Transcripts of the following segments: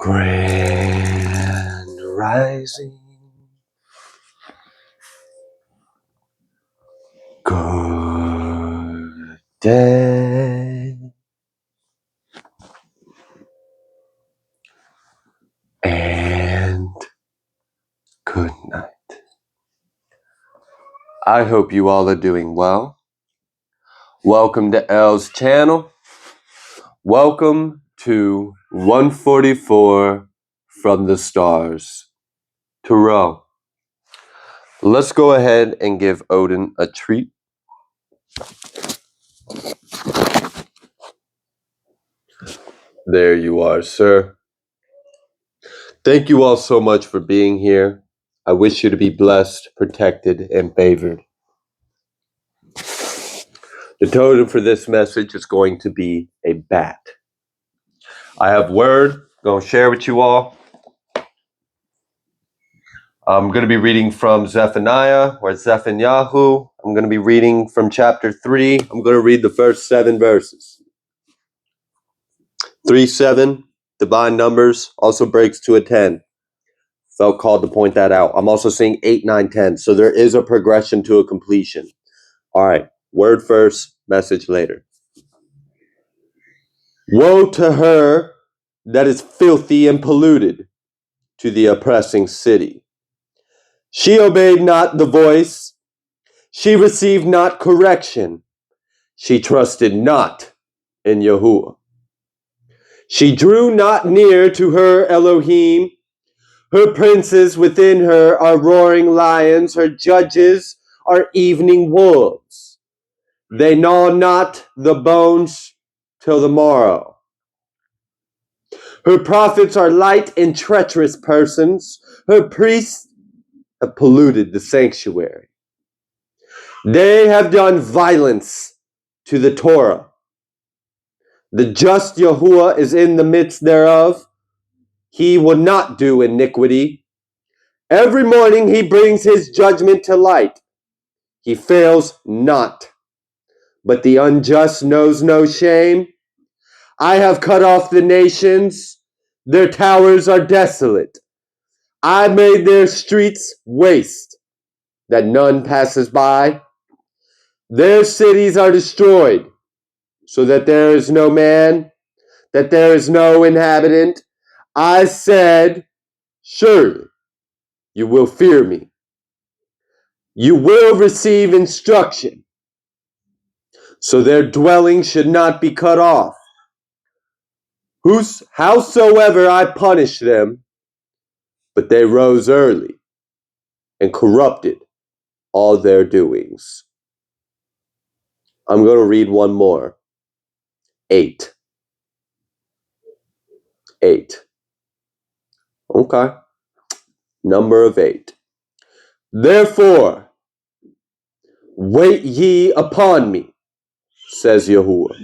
Grand rising. Good day. And good night. I hope you all are doing well. Welcome to L's channel. Welcome to 144 from the stars. Tarot. Let's go ahead and give Odin a treat. There you are, sir. Thank you all so much for being here. I wish you to be blessed, protected, and favored. The totem for this message is going to be a bat. I have word, I'm going to share with you all. I'm going to be reading from Zephaniah or Zephaniah. I'm going to be reading from chapter 3. I'm going to read the first 7 verses. 3, 7, divine numbers, also breaks to a 10. Felt called to point that out. I'm also seeing 8, 9, 10. So there is a progression to a completion. All right. Word first, message later. Woe to her that is filthy and polluted, to the oppressing city. She obeyed not the voice. She received not correction. She trusted not in Yahuwah. She drew not near to her Elohim. Her princes within her are roaring lions. Her judges are evening wolves. They gnaw not the bones till the morrow. Her prophets are light and treacherous persons. Her priests have polluted the sanctuary. They have done violence to the Torah. The just Yahuwah is in the midst thereof. He will not do iniquity. Every morning he brings his judgment to light. He fails not. But the unjust knows no shame. I have cut off the nations. Their towers are desolate. I made their streets waste, that none passes by. Their cities are destroyed, so that there is no man, that there is no inhabitant. I said, surely you will fear me. You will receive instruction, so their dwelling should not be cut off. Howsoever I punished them, but they rose early and corrupted all their doings. I'm going to read one more. 8. 8. Okay. Number of 8. Therefore, wait ye upon me, says Yahuwah,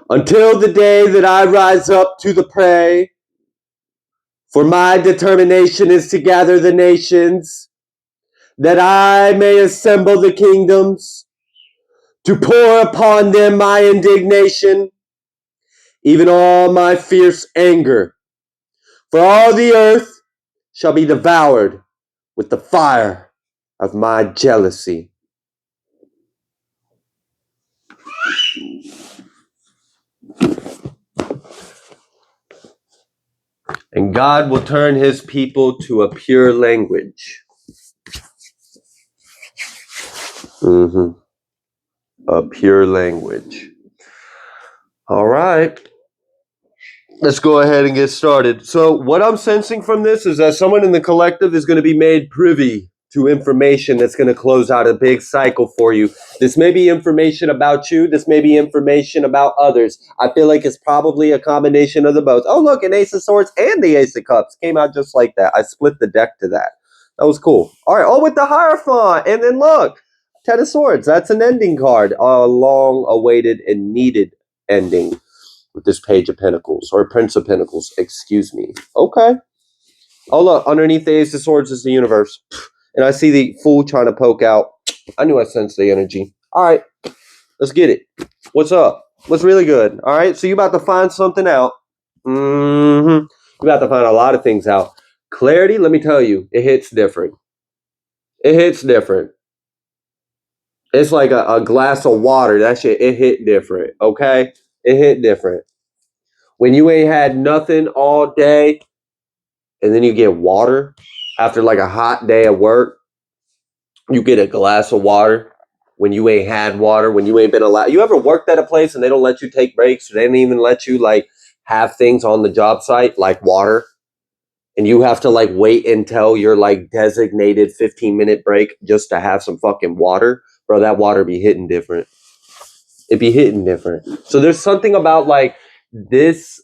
until the day that I rise up to the prey. For my determination is to gather the nations, that I may assemble the kingdoms, to pour upon them my indignation, even all my fierce anger. For all the earth shall be devoured with the fire of my jealousy. And God will turn his people to a pure language. A pure language. All right. Let's go ahead and get started. So what I'm sensing from this is that someone in the collective is going to be made privy to information that's going to close out a big cycle for you. This may be information about you. This may be information about others. I feel like it's probably a combination of the both. Oh, look, an Ace of Swords and the Ace of Cups came out just like that. I split the deck to that. That was cool. All right. Oh, with the Hierophant. And then look, Ten of Swords. That's an ending card. A long-awaited and needed ending with this Page of Pentacles, or Prince of Pentacles, excuse me. Okay. Oh, look, underneath the Ace of Swords is the universe. And I see the Fool trying to poke out. I knew I sensed the energy. All right, let's get it. What's up? What's really good? All right, so you about to find something out. We're about to find a lot of things out. Clarity, let me tell you, it hits different. It hits different. It's like a glass of water. That shit, it hit different. Okay? It hit different. When you ain't had nothing all day and then you get water after like a hot day of work, you get a glass of water when you ain't had water, when you ain't been allowed. You ever worked at a place and they don't let you take breaks, or they didn't even let you like have things on the job site like water, and you have to like wait until your like designated 15-minute break just to have some fucking water? Bro, that water be hitting different. It be hitting different. So there's something about like this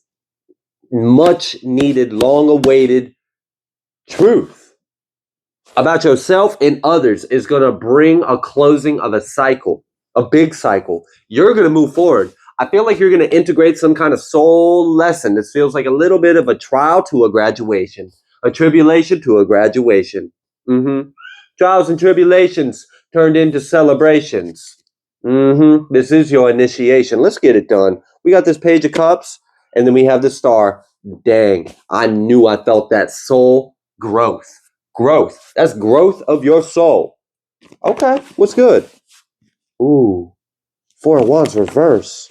much needed, long awaited truth about yourself and others is going to bring a closing of a cycle, a big cycle. You're going to move forward. I feel like you're going to integrate some kind of soul lesson. This feels like a little bit of a trial to a graduation, a tribulation to a graduation. Trials and tribulations turned into celebrations. This is your initiation. Let's get it done. We got this Page of Cups, and then we have the Star. Dang, I knew I felt that soul growth. Growth. That's growth of your soul. Okay, what's good? Ooh, Four of Wands reverse.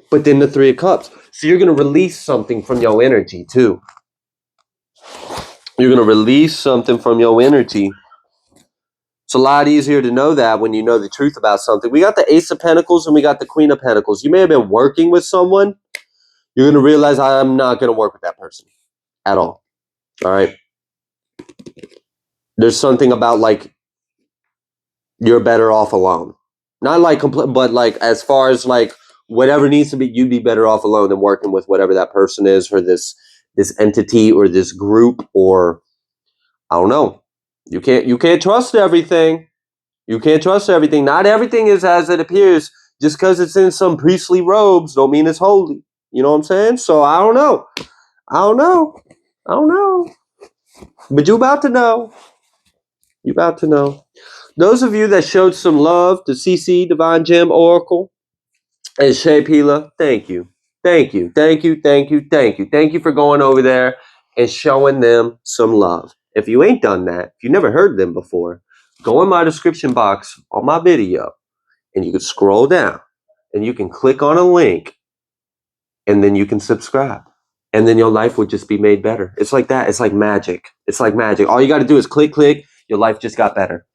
But then the Three of Cups. So you're going to release something from your energy, too. You're going to release something from your energy. It's a lot easier to know that when you know the truth about something. We got the Ace of Pentacles and we got the Queen of Pentacles. You may have been working with someone. You're going to realize I'm not going to work with that person at all. All right? There's something about like you're better off alone. Not like but like as far as like whatever needs to be, you'd be better off alone than working with whatever that person is, or this entity or this group, or I don't know. You can't trust everything. You can't trust everything. Not everything is as it appears. Just because it's in some priestly robes don't mean it's holy. You know what I'm saying? So I don't know. I don't know. But you about to know. You about to know. Those of you that showed some love to CC, Divine Gem, Oracle, and Shea Pila, thank you. Thank you. Thank you. Thank you. Thank you. Thank you for going over there and showing them some love. If you ain't done that, if you never heard them before, go in my description box on my video and you can scroll down and you can click on a link and then you can subscribe. And then your life would just be made better. It's like that. It's like magic. It's like magic. All you got to do is click. Your life just got better.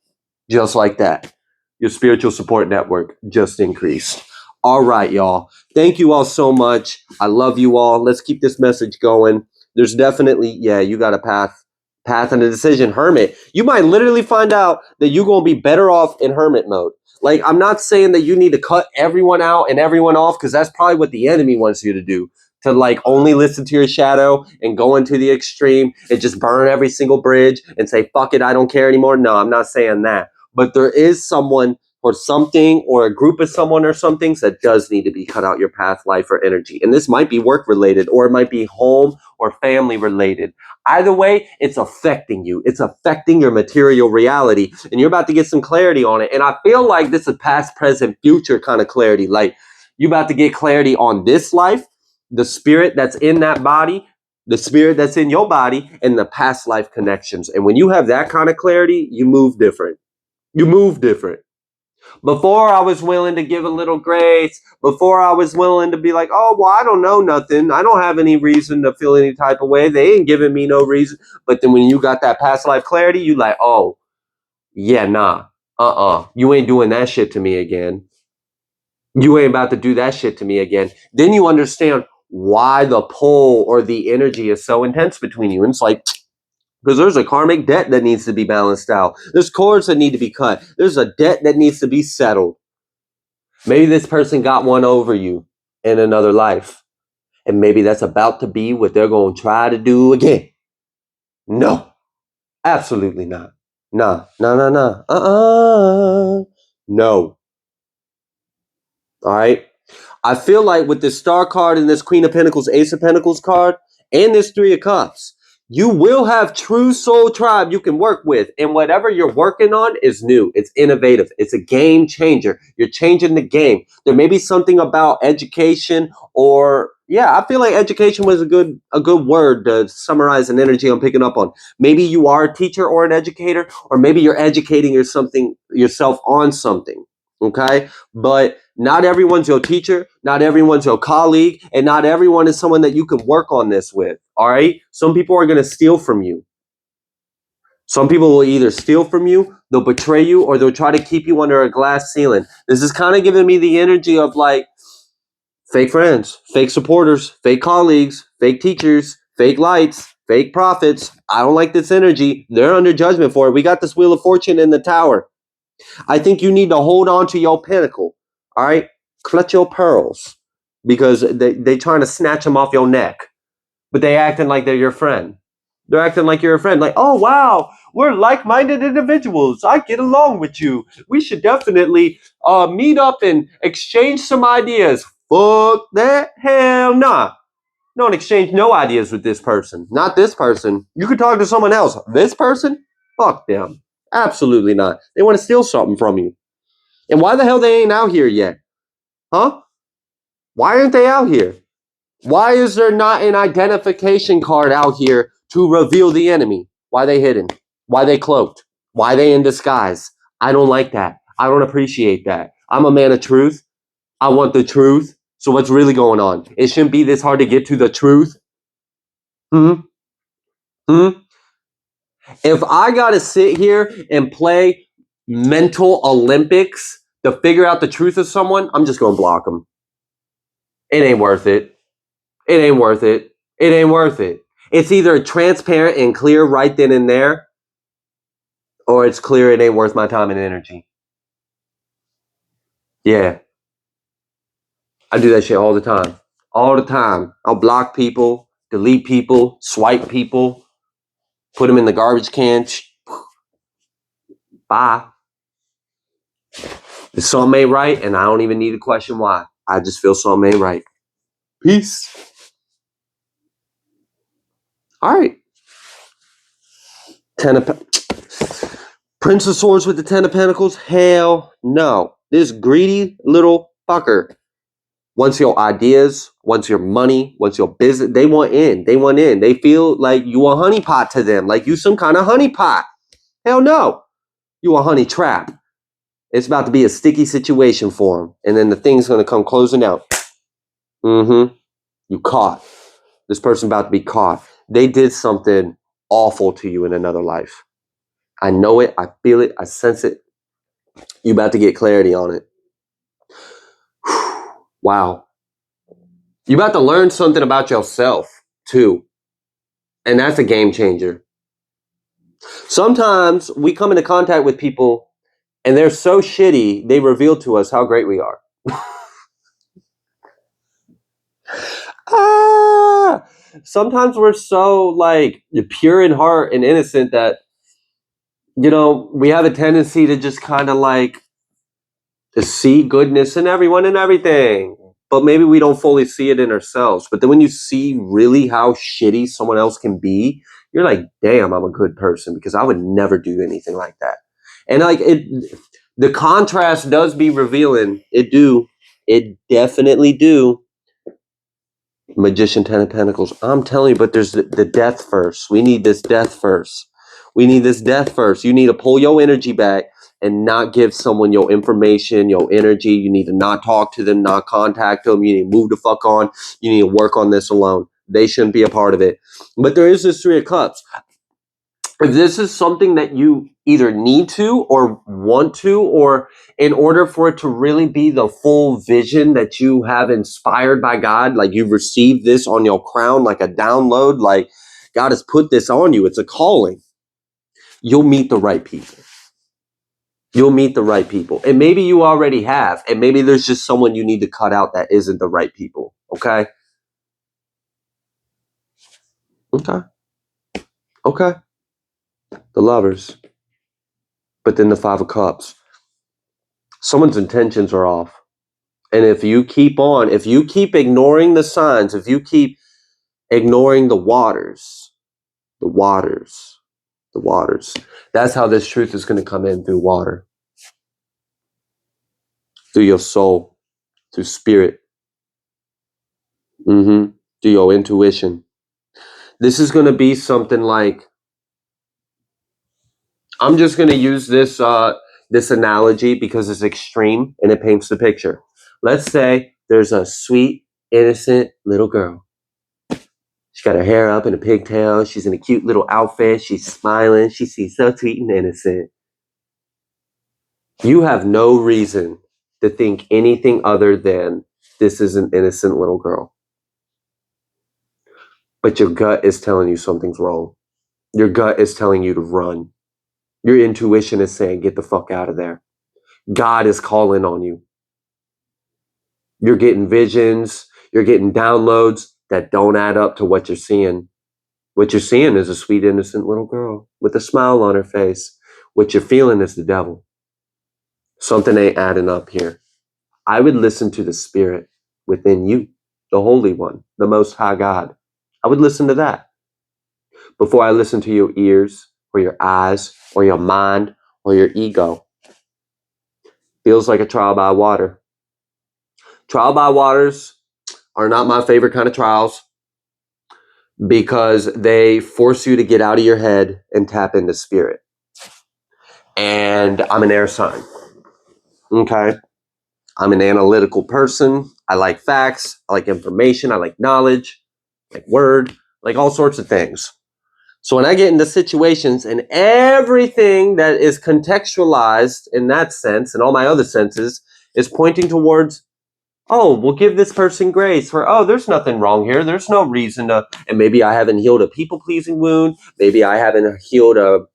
Just like that. Your spiritual support network just increased. All right, y'all. Thank you all so much. I love you all. Let's keep this message going. There's definitely, you got a path and a decision. Hermit. You might literally find out that you're going to be better off in hermit mode. Like, I'm not saying that you need to cut everyone out and everyone off, because that's probably what the enemy wants you to do. To like only listen to your shadow and go into the extreme and just burn every single bridge and say, fuck it, I don't care anymore. No, I'm not saying that. But there is someone or something or a group of someone or some things that does need to be cut out your path, life, or energy. And this might be work related, or it might be home or family related. Either way, it's affecting you. It's affecting your material reality. And you're about to get some clarity on it. And I feel like this is past, present, future kind of clarity. Like you're about to get clarity on this life, the spirit that's in that body, the spirit that's in your body, and the past life connections. And when you have that kind of clarity, you move different. You move different. Before I was willing to give a little grace. Before I was willing to be like, oh, well, I don't know nothing. I don't have any reason to feel any type of way. They ain't giving me no reason. But then when you got that past life clarity, you like, oh, yeah, nah. You ain't doing that shit to me again. You ain't about to do that shit to me again. Then you understand why the pull or the energy is so intense between you. And it's like, because there's a karmic debt that needs to be balanced out. There's cords that need to be cut. There's a debt that needs to be settled. Maybe this person got one over you in another life. And maybe that's about to be what they're going to try to do again. No, absolutely not. Nah. No. All right. I feel like with this Star card and this Queen of Pentacles, Ace of Pentacles card, and this Three of Cups, you will have true soul tribe you can work with. And whatever you're working on is new. It's innovative. It's a game changer. You're changing the game. There may be something about education or Yeah, I feel like education was a good word to summarize an energy I'm picking up on. Maybe you are a teacher or an educator, or maybe you're educating yourself on something. Okay, but not everyone's your teacher, not everyone's your colleague, and not everyone is someone that you can work on this with. All right, some people are going to steal from you. Some people will either steal from you, they'll betray you, or they'll try to keep you under a glass ceiling. This is kind of giving me the energy of like fake friends, fake supporters, fake colleagues, fake teachers, fake lights, fake prophets. I don't like this energy. They're under judgment for it. We got this Wheel of Fortune in the tower. I think you need to hold on to your pinnacle. All right? Clutch your pearls because they trying to snatch them off your neck, but they acting like they're your friend. They're acting like you're a friend. Like, oh, wow, we're like-minded individuals. I get along with you. We should definitely meet up and exchange some ideas. Fuck that. Hell nah. Don't exchange no ideas with this person. Not this person. You could talk to someone else. This person? Fuck them. Absolutely not. They want to steal something from you. And why the hell they ain't out here yet? Huh? Why aren't they out here? Why is there not an identification card out here to reveal the enemy? Why they hidden? Why they cloaked? Why they in disguise? I don't like that. I don't appreciate that. I'm a man of truth. I want the truth. So what's really going on? It shouldn't be this hard to get to the truth. Hmm. Hmm. If I gotta sit here and play mental Olympics to figure out the truth of someone, I'm just gonna block them. It ain't worth it. It ain't worth it. It ain't worth it. It's either transparent and clear right then and there, or it's clear it ain't worth my time and energy. Yeah, I do that shit all the time. All the time. I'll block people, delete people, swipe people, put them in the garbage can. Bye. If something ain't right, and I don't even need to question why. I just feel something ain't right. Peace. All right. Prince of Swords with the Ten of Pentacles? Hell no. This greedy little fucker wants your ideas, wants your money, wants your business. They want in. They want in. They feel like you a honeypot to them, like you some kind of honeypot. Hell no. You a honey trap. It's about to be a sticky situation for them. And then the thing's going to come closing out. Mm-hmm. You caught. This person about to be caught. They did something awful to you in another life. I know it. I feel it. I sense it. You about to get clarity on it. Wow. You about to learn something about yourself too. And that's a game changer. Sometimes we come into contact with people and they're so shitty, they reveal to us how great we are. Sometimes we're so like pure in heart and innocent that, you know, we have a tendency to just kind of like to see goodness in everyone and everything. But maybe we don't fully see it in ourselves. But then when you see really how shitty someone else can be, you're like, damn, I'm a good person because I would never do anything like that. And like the contrast does be revealing. It definitely do. Magician, Ten of Pentacles. I'm telling you, but there's the death first. We need this death first. We need this death first. You need to pull your energy back and not give someone your information, your energy. You need to not talk to them, not contact them. You need to move the fuck on. You need to work on this alone. They shouldn't be a part of it. But there is this Three of Cups. If this is something that you either need to or want to, or in order for it to really be the full vision that you have inspired by God, like you've received this on your crown, like a download, like God has put this on you, it's a calling. You'll meet the right people. You'll meet the right people. And maybe you already have, and maybe there's just someone you need to cut out that isn't the right people. Okay? Okay. Okay. The Lovers. But then the Five of Cups. Someone's intentions are off. And if you keep ignoring the signs, if you keep ignoring the waters, that's how this truth is going to come in through water, through your soul, through spirit. To your intuition. This is going to be something like, I'm just going to use this analogy because it's extreme and it paints the picture. Let's say there's a sweet, innocent little girl. She's got her hair up in a pigtail. She's in a cute little outfit. She's smiling. She seems so sweet and innocent. You have no reason to think anything other than this is an innocent little girl. But your gut is telling you something's wrong. Your gut is telling you to run. Your intuition is saying, get the fuck out of there. God is calling on you. You're getting visions. You're getting downloads that don't add up to what you're seeing. What you're seeing is a sweet, innocent little girl with a smile on her face. What you're feeling is the devil. Something ain't adding up here. I would listen to the spirit within you, the Holy One, the Most High God. I would listen to that before I listen to your ears or your eyes or your mind or your ego. Feels like a trial by water. Trial by waters are not my favorite kind of trials because they force you to get out of your head and tap into spirit. And I'm an air sign. Okay. I'm an analytical person. I like facts. I like information. I like knowledge, like word, like all sorts of things. So when I get into situations and everything that is contextualized in that sense and all my other senses is pointing towards, oh, we'll give this person grace for, oh, there's nothing wrong here. There's no reason to, and maybe I haven't healed a people pleasing wound. Maybe I haven't healed a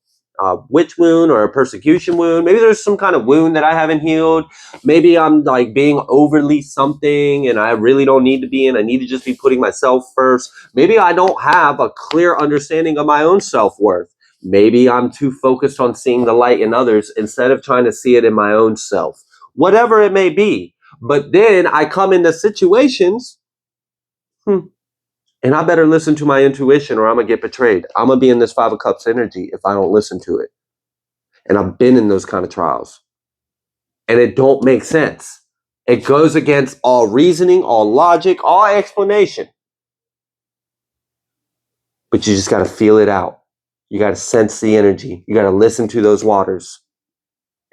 witch wound or a persecution wound. Maybe there's some kind of wound that I haven't healed. Maybe I'm like being overly something and I really don't need to be in. I need to just be putting myself first. Maybe I don't have a clear understanding of my own self-worth. Maybe I'm too focused on seeing the light in others instead of trying to see it in my own self. Whatever it may be. But then I come into situations, and I better listen to my intuition or I'm going to get betrayed. I'm going to be in this Five of Cups energy if I don't listen to it. And I've been in those kind of trials. And it don't make sense. It goes against all reasoning, all logic, all explanation. But you just got to feel it out. You got to sense the energy. You got to listen to those waters.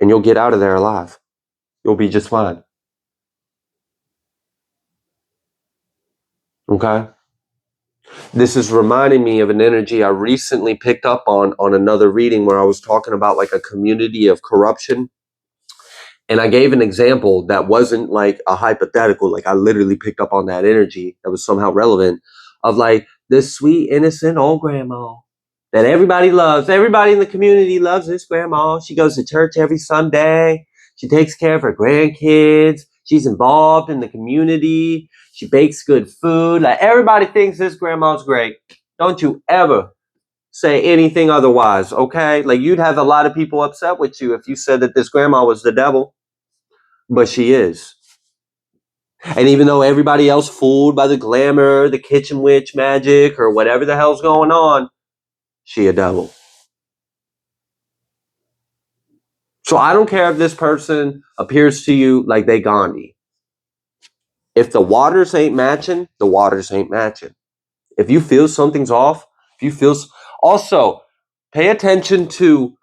And you'll get out of there alive. You'll be just fine. Okay? This is reminding me of an energy I recently picked up on another reading where I was talking about like a community of corruption. And I gave an example that wasn't like a hypothetical. Like I literally picked up on that energy that was somehow relevant of like this sweet, innocent old grandma that everybody loves. Everybody in the community loves this grandma. She goes to church every Sunday. She takes care of her grandkids. She's involved in the community. She bakes good food. Like everybody thinks this grandma's great. Don't you ever say anything otherwise, okay? Like you'd have a lot of people upset with you if you said that this grandma was the devil, but she is. And even though everybody else fooled by the glamour, the kitchen witch magic, or whatever the hell's going on, she a devil. So I don't care if this person appears to you like they Gandhi. If the waters ain't matching, the waters ain't matching. If you feel something's off, if you feel... Also, pay attention to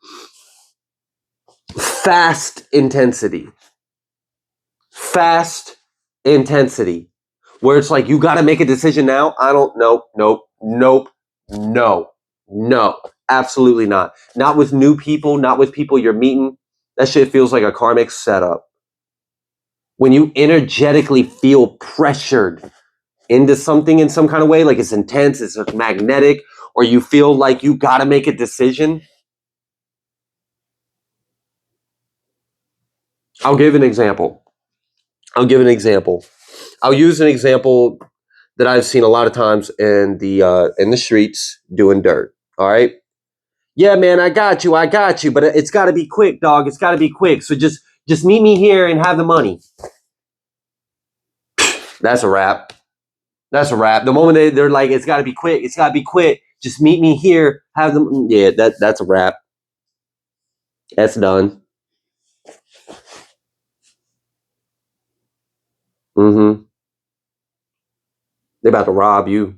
fast intensity. Fast intensity. Where it's like, you got to make a decision now. I don't know. No. Absolutely not. Not with new people, not with people you're meeting. That shit feels like a karmic setup. When you energetically feel pressured into something in some kind of way, like it's intense, it's magnetic, or you feel like you got to make a decision. I'll give an example. I'll use an example that I've seen a lot of times in the streets doing dirt. All right. Yeah, man, I got you, but it's got to be quick, dog. It's got to be quick. So just meet me here and have the money. That's a wrap. That's a wrap. The moment they're like, it's got to be quick. It's got to be quick. Just meet me here. Have them. Yeah, that's a wrap. That's done. Mm-hmm. They about to rob you.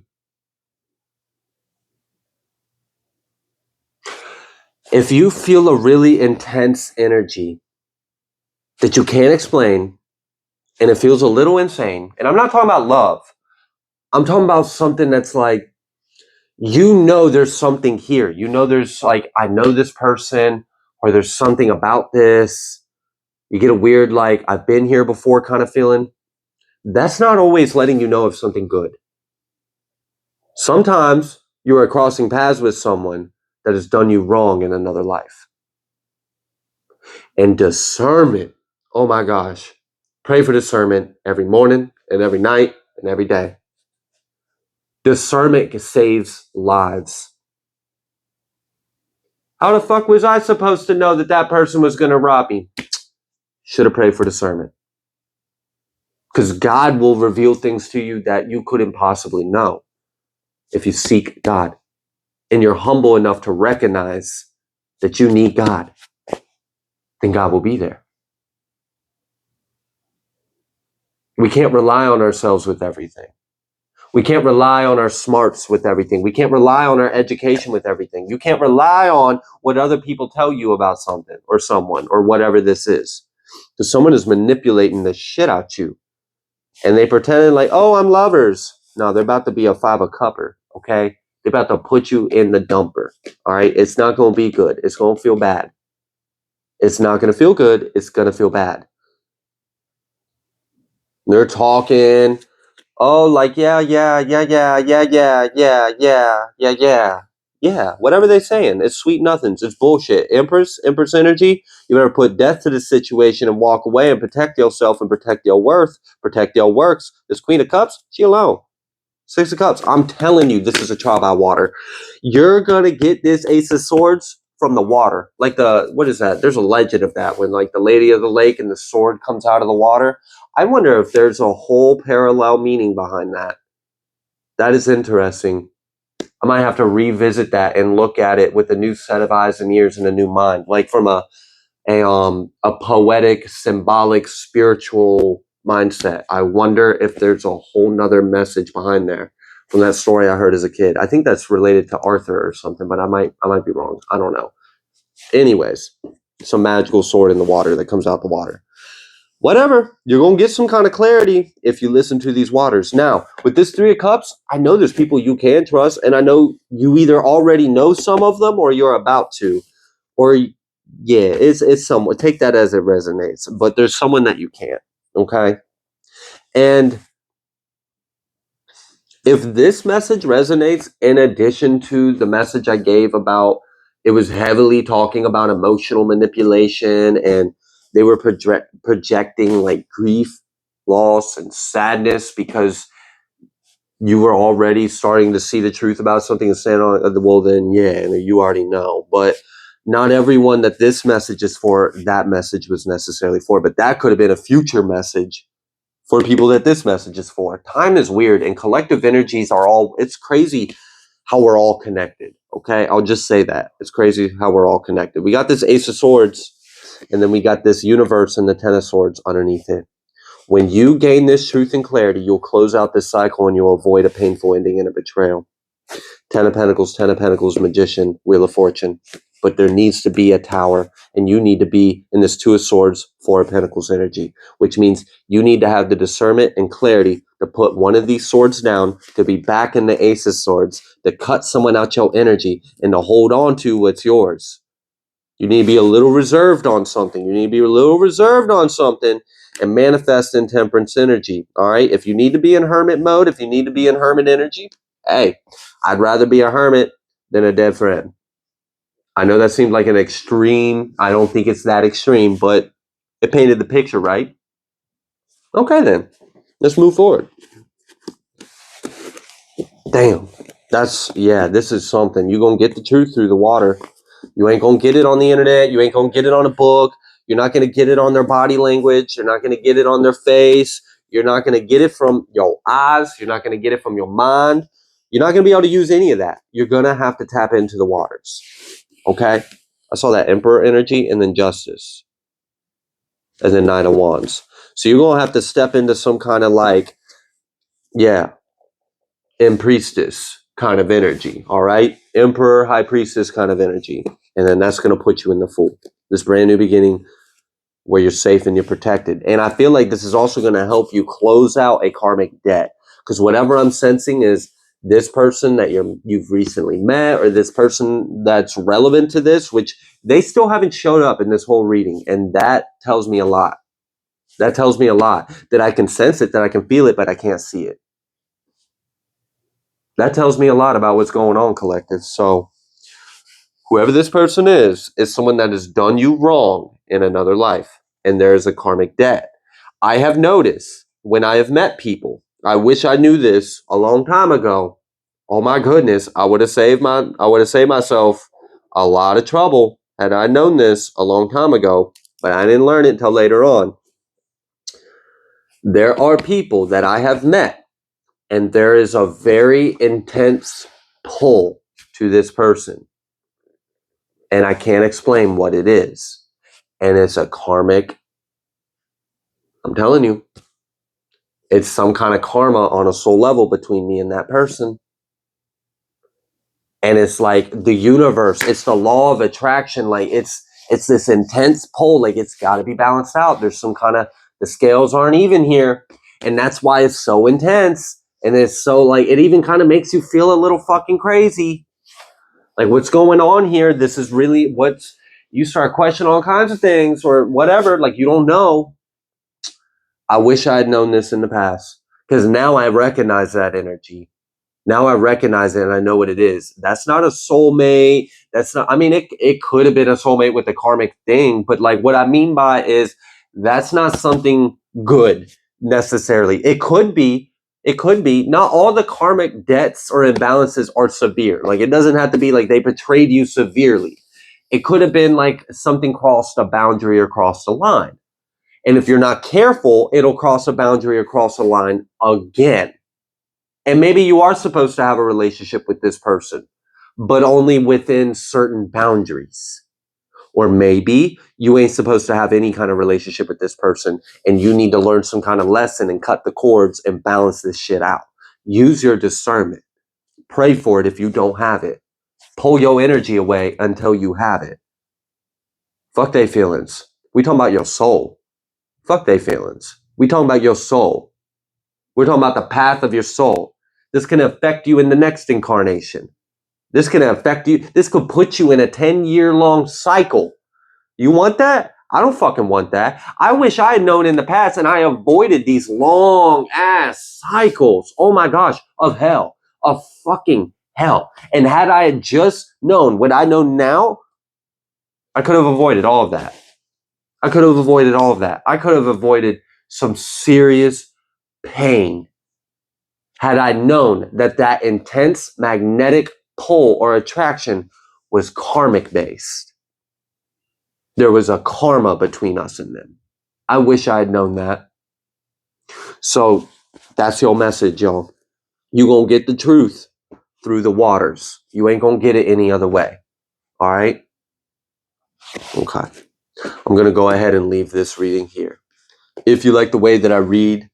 If you feel a really intense energy that you can't explain and it feels a little insane, and I'm not talking about love, I'm talking about something that's like, there's something here. There's like, I know this person, or there's something about this. You get a weird, like, I've been here before kind of feeling. That's not always letting you know of something good. Sometimes you are crossing paths with someone that has done you wrong in another life. And discernment, oh my gosh, pray for discernment every morning and every night and every day. Discernment saves lives. How the fuck was I supposed to know that person was going to rob me? Should have prayed for discernment. Because God will reveal things to you that you couldn't possibly know if you seek God. And you're humble enough to recognize that you need God, then God will be there. We can't rely on ourselves with everything. We can't rely on our smarts with everything. We can't rely on our education with everything. You can't rely on what other people tell you about something or someone or whatever this is. Because someone is manipulating the shit out you. And they pretend like, oh, I'm lovers. No, they're about to be a 5-a-cupper, okay? They're about to put you in the dumper, all right? It's not going to be good. It's going to feel bad. It's not going to feel good. It's going to feel bad. They're talking. Oh, like, yeah. Yeah, whatever they're saying. It's sweet nothings. It's bullshit. Empress energy, you better put death to the situation and walk away and protect yourself and protect your worth, protect your works. This Queen of Cups, she alone. 6 of Cups. I'm telling you, this is a trial by water. You're going to get this Ace of Swords from the water. Like what is that? There's a legend of that when like the Lady of the Lake and the sword comes out of the water. I wonder if there's a whole parallel meaning behind that. That is interesting. I might have to revisit that and look at it with a new set of eyes and ears and a new mind, like from a poetic, symbolic, spiritual mindset. I wonder if there's a whole nother message behind there from that story I heard as a kid. I think that's related to Arthur or something, but I might be wrong. I don't know. Anyways, some magical sword in the water that comes out the water. Whatever, you're going to get some kind of clarity if you listen to these waters. Now, with this 3 of Cups, I know there's people you can trust, and I know you either already know some of them or you're about to. Or, yeah, it's someone. Take that as it resonates. But there's someone that you can't, okay? And if this message resonates in addition to the message I gave about, it was heavily talking about emotional manipulation and they were projecting like grief, loss, and sadness because you were already starting to see the truth about something and saying, oh, well, then, yeah, you already know. But not everyone that this message is for, that message was necessarily for. But that could have been a future message for people that this message is for. Time is weird, and collective energies it's crazy how we're all connected, okay? I'll just say that. It's crazy how we're all connected. We got this Ace of Swords, and then we got this universe and the Ten of Swords underneath it. When you gain this truth and clarity, you'll close out this cycle and you'll avoid a painful ending and a betrayal. 10 of Pentacles, Magician, Wheel of Fortune. But there needs to be a tower, and you need to be in this 2 of Swords, 4 of Pentacles energy, which means you need to have the discernment and clarity to put one of these swords down, to be back in the Ace of Swords, to cut someone out your energy, and to hold on to what's yours. You need to be a little reserved on something. And manifest in temperance energy. All right. If you need to be in hermit mode, if you need to be in hermit energy, hey, I'd rather be a hermit than a dead friend. I know that seemed like an extreme. I don't think it's that extreme, but it painted the picture, right? Okay, then. Let's move forward. Damn. This is something. You're going to get the truth through the water. You ain't going to get it on the internet. You ain't going to get it on a book. You're not going to get it on their body language. You're not going to get it on their face. You're not going to get it from your eyes. You're not going to get it from your mind. You're not going to be able to use any of that. You're going to have to tap into the waters. Okay? I saw that Emperor energy and then Justice. And then 9 of Wands. So you're going to have to step into some kind of and priestess kind of energy, all right? Emperor, high priestess kind of energy. And then that's going to put you in the Fool. This brand new beginning where you're safe and you're protected. And I feel like this is also going to help you close out a karmic debt. Because whatever I'm sensing is this person that you've recently met, or this person that's relevant to this, which they still haven't showed up in this whole reading. And that tells me a lot. That tells me a lot. That I can sense it, that I can feel it, but I can't see it. That tells me a lot about what's going on, collective. So whoever this person is someone that has done you wrong in another life. And there is a karmic debt. I have noticed when I have met people, I wish I knew this a long time ago. Oh my goodness, I would have saved myself a lot of trouble had I known this a long time ago, but I didn't learn it until later on. There are people that I have met, and there is a very intense pull to this person. And I can't explain what it is. And it's a karmic, I'm telling you, it's some kind of karma on a soul level between me and that person. And it's like the universe, it's the law of attraction. Like it's this intense pull, like it's got to be balanced out. There's some kind of, the scales aren't even here. And that's why it's so intense. And it's so like, it even kind of makes you feel a little fucking crazy. Like what's going on here? This is really what's, you start questioning all kinds of things or whatever, like you don't know. I wish I had known this in the past, because now I recognize that energy. Now I recognize it and I know what it is. That's not a soulmate. That's not, I mean, it could have been a soulmate with the karmic thing, but like what I mean by is that's not something good necessarily. It could be. Not all the karmic debts or imbalances are severe. Like it doesn't have to be like they betrayed you severely. It could have been like something crossed a boundary or crossed a line. And if you're not careful, it'll cross a boundary or cross a line again. And maybe you are supposed to have a relationship with this person, but only within certain boundaries. Or maybe you ain't supposed to have any kind of relationship with this person and you need to learn some kind of lesson and cut the cords and balance this shit out. Use your discernment. Pray for it if you don't have it. Pull your energy away until you have it. Fuck they feelings. We talking about your soul. Fuck they feelings. We talking about your soul. We're talking about the path of your soul. This can affect you in the next incarnation. This can affect you. This could put you in a 10-year-long cycle. You want that? I don't fucking want that. I wish I had known in the past and I avoided these long ass cycles. Oh my gosh, of hell, of fucking hell. And had I just known what I know now, I could have avoided all of that. I could have avoided some serious pain had I known that intense magnetic pull or attraction was karmic based. There was a karma between us and them. I wish I had known that. So that's your message, y'all. You gonna get the truth through the waters. You ain't gonna get it any other way. All right? Okay. I'm gonna go ahead and leave this reading here. If you like the way that I read,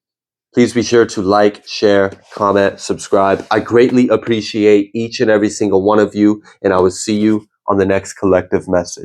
please be sure to like, share, comment, subscribe. I greatly appreciate each and every single one of you, and I will see you on the next collective message.